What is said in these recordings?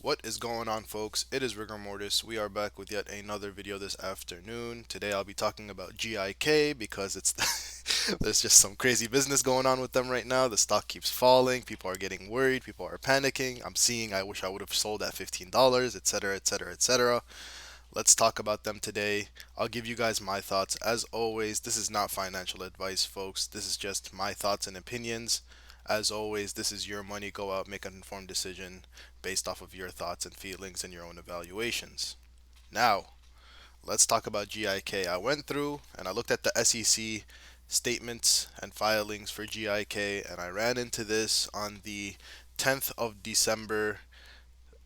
What is going on, folks? It is Rigor Mortis. We are back with yet another video this afternoon. Today I'll be talking about GIK because it's there's just some crazy business going on with them right now. The stock keeps falling, people are getting worried, people are panicking. I'm seeing I wish I would have sold at $15, etc., etc., etc. Let's talk about them today. I'll give you guys my thoughts. As always, this is not financial advice, folks. This is just my thoughts and opinions. As always, this is your money. Go out, make an informed decision based off of your thoughts and feelings and your own evaluations. Now, let's talk about GIK. I went through and I looked at the SEC statements and filings for GIK, and I ran into this on the 10th of December.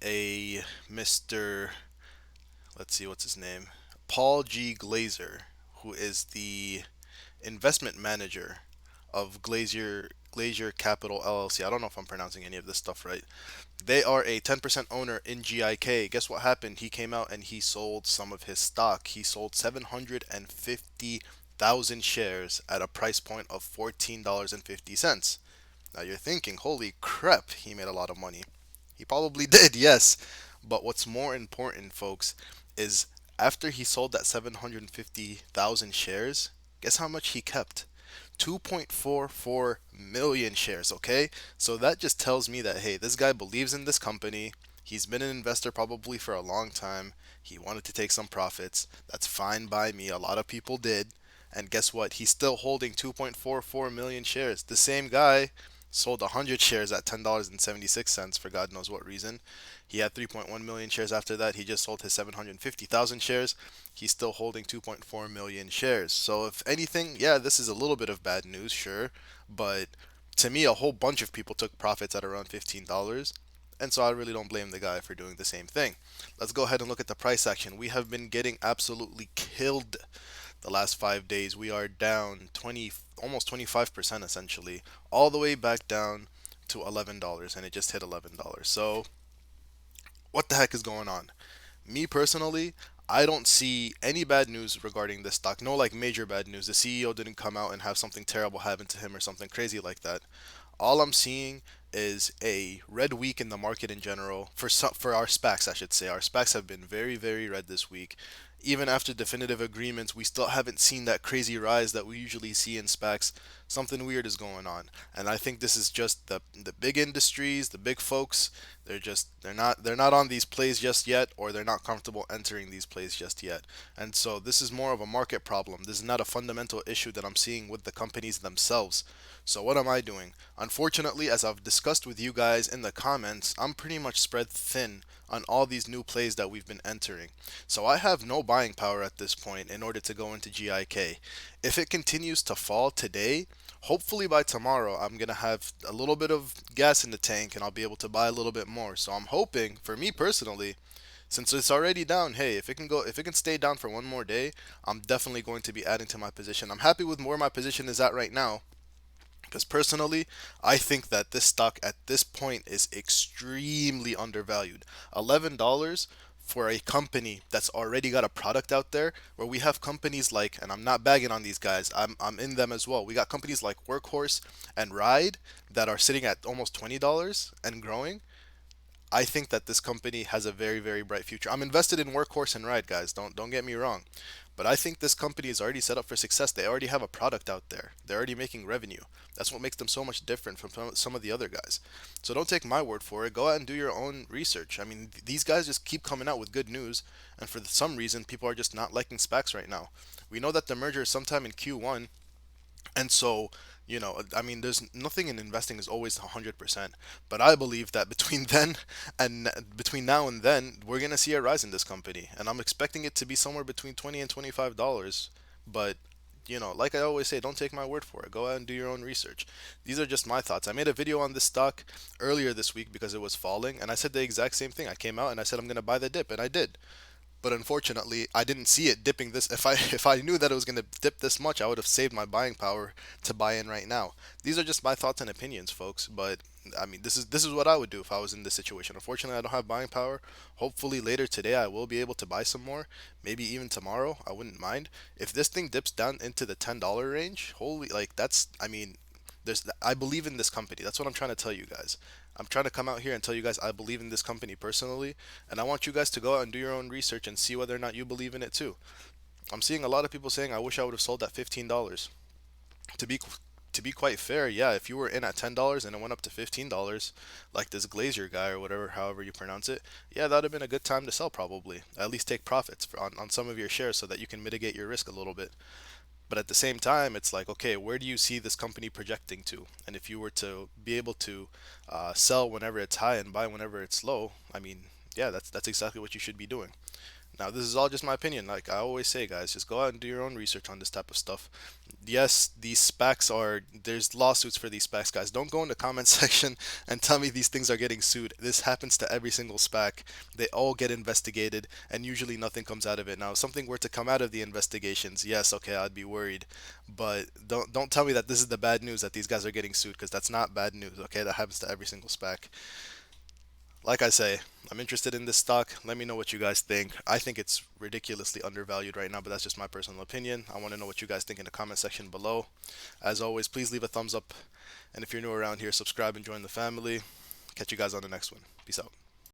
A Mr. Let's see, what's his name? Paul G. Glazer, who is the investment manager of Glazier Capital LLC. I don't know if I'm pronouncing any of this stuff right. They are a 10% owner in GIK. Guess what happened? He came out and he sold some of his stock. He sold 750,000 shares at a price point of $14.50. Now you're thinking, holy crap, he made a lot of money. He probably did, yes. But what's more important, folks, is after he sold that 750,000 shares, guess how much he kept? 2.44 million shares, okay? So that just tells me that, hey, this guy believes in this company. He's been an investor probably for a long time. He wanted to take some profits. That's fine by me. A lot of people did. And guess what? He's still holding 2.44 million shares. The same guy sold 100 shares at $10.76 for God knows what reason. He had 3.1 million shares after that. He just sold his 750,000 shares. He's still holding 2.4 million shares. So, if anything, yeah, this is a little bit of bad news, sure. But to me, a whole bunch of people took profits at around $15. And so I really don't blame the guy for doing the same thing. Let's go ahead and look at the price action. We have been getting absolutely killed the last 5 days. We are down 20, almost 25% essentially, all the way back down to $11, and it just hit $11. So what the heck is going on? Me personally, I don't see any bad news regarding this stock. No, like major bad news. The CEO didn't come out and have something terrible happen to him or something crazy like that. All I'm seeing is a red week in the market in general for our SPACs, I should say. Our SPACs have been very, very red this week. Even after definitive agreements, we still haven't seen that crazy rise that we usually see in SPACs. Something weird is going on, and I think this is just the big industries, the big folks. They're not on these plays just yet, or they're not comfortable entering these plays just yet. And so this is more of a market problem. This is not a fundamental issue that I'm seeing with the companies themselves. So what am I doing? Unfortunately, as I've discussed with you guys in the comments, I'm pretty much spread thin on all these new plays that we've been entering. So I have no buying power at this point in order to go into GIK. If it continues to fall today, hopefully by tomorrow I'm going to have a little bit of gas in the tank and I'll be able to buy a little bit more. So I'm hoping, for me personally, since it's already down, hey, if it can stay down for one more day, I'm definitely going to be adding to my position. I'm happy with where my position is at right now, because personally, I think that this stock at this point is extremely undervalued. $11 for a company that's already got a product out there, where we have companies like, and I'm not bagging on these guys, I'm in them as well. We got companies like Workhorse and Ride that are sitting at almost $20 and growing. I think that this company has a very, very bright future. I'm invested in Workhorse and Ride, guys. Don't get me wrong. But I think this company is already set up for success. They already have a product out there. They're already making revenue. That's what makes them so much different from some of the other guys. So don't take my word for it. Go out and do your own research. I mean, these guys just keep coming out with good news, and for some reason, people are just not liking SPACs right now. We know that the merger is sometime in Q1, and so, I mean, there's nothing in investing is always 100%. But I believe that between then and between now and then, we're gonna see a rise in this company, and I'm expecting it to be somewhere between $20 and $25. But like I always say, don't take my word for it. Go out and do your own research. These are just my thoughts. I made a video on this stock earlier this week because it was falling, and I said the exact same thing. I came out and I said I'm gonna buy the dip, and I did. But unfortunately, I didn't see it dipping this. If I knew that it was going to dip this much, I would have saved my buying power to buy in right now. These are just my thoughts and opinions, folks. But I mean, this is what I would do if I was in this situation. Unfortunately, I don't have buying power. Hopefully, later today, I will be able to buy some more. Maybe even tomorrow. I wouldn't mind if this thing dips down into the $10 range. Holy, like that's. I mean, I believe in this company. That's what I'm trying to tell you guys. I'm trying to come out here and tell you guys I believe in this company personally, and I want you guys to go out and do your own research and see whether or not you believe in it too. I'm seeing a lot of people saying I wish I would have sold at $15. To be to be quite fair, yeah, if you were in at $10 and it went up to $15, like this Glazier guy or whatever, however you pronounce it, yeah, that would have been a good time to sell probably. At least take profits on some of your shares so that you can mitigate your risk a little bit. But at the same time, it's like, okay, where do you see this company projecting to? And if you were to be able to sell whenever it's high and buy whenever it's low, I mean, yeah, that's exactly what you should be doing. Now, this is all just my opinion. Like I always say, guys, just go out and do your own research on this type of stuff. Yes, these SPACs are, there's lawsuits for these SPACs, guys. Don't go in the comment section and tell me these things are getting sued. This happens to every single SPAC. They all get investigated, and usually nothing comes out of it. Now, if something were to come out of the investigations, yes, okay, I'd be worried. But don't tell me that this is the bad news that these guys are getting sued, because that's not bad news, okay? That happens to every single SPAC. Like I say, I'm interested in this stock. Let me know what you guys think. I think it's ridiculously undervalued right now, but that's just my personal opinion. I want to know what you guys think in the comment section below. As always, please leave a thumbs up. And if you're new around here, subscribe and join the family. Catch you guys on the next one. Peace out.